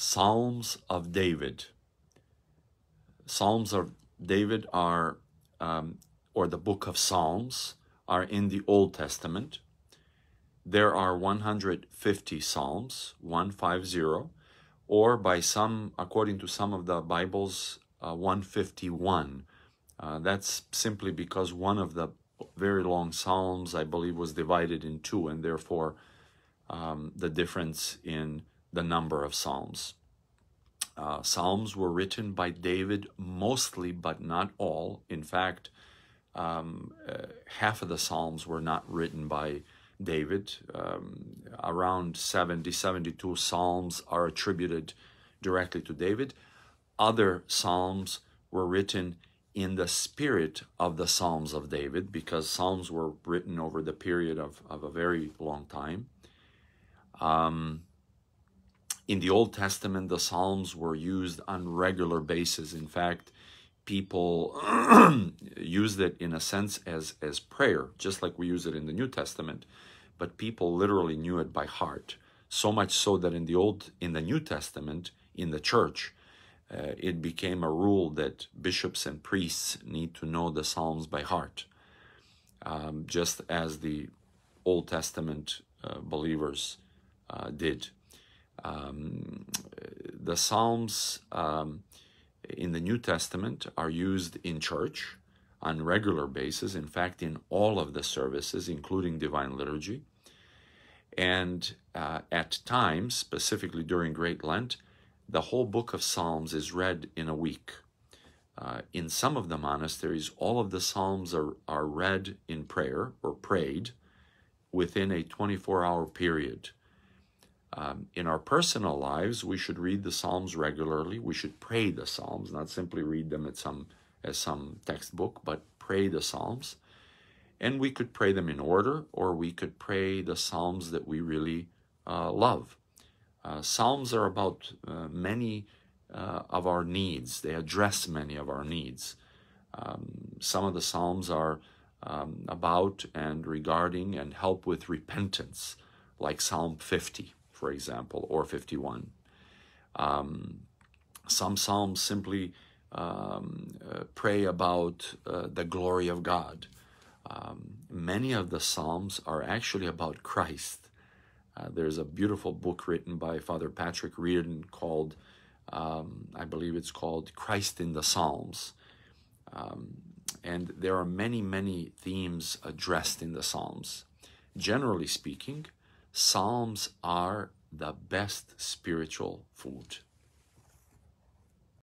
Psalms of David. Psalms of David are, or the book of Psalms, are in the Old Testament. There are 150 Psalms, 150, or by some, according to some of the Bibles, 151. That's simply because one of the very long Psalms, I believe, was divided in two, and therefore the difference in the number of Psalms. Psalms were written by David mostly, but not all. In fact, half of the Psalms were not written by David. Around 70, 72 Psalms are attributed directly to David. Other Psalms were written in the spirit of the Psalms of David, because Psalms were written over the period of a very long time. In the Old Testament, the Psalms were used on regular basis. In fact, people used it in a sense as prayer, just like we use it in the New Testament, but people literally knew it by heart. So much so that in the New Testament, in the church, it became a rule that bishops and priests need to know the Psalms by heart, just as the Old Testament believers did. The Psalms in the New Testament are used in church on regular basis, in fact, in all of the services, including Divine Liturgy. And at times, specifically during Great Lent, the whole book of Psalms is read in a week. In some of the monasteries, all of the Psalms are read in prayer or prayed within a 24-hour period. In our personal lives, we should read the Psalms regularly. We should pray the Psalms, not simply read them as some textbook, but pray the Psalms. And we could pray them in order, or we could pray the Psalms that we really love. Psalms are about many of our needs. They address many of our needs. Some of the Psalms are about and regarding and help with repentance, like Psalm 50, for example, or 51. Some Psalms simply pray about the glory of God. Many of the Psalms are actually about Christ. There's a beautiful book written by Father Patrick Reardon called, I believe it's called Christ in the Psalms. And there are many, many themes addressed in the Psalms. Generally speaking, Psalms are the best spiritual food.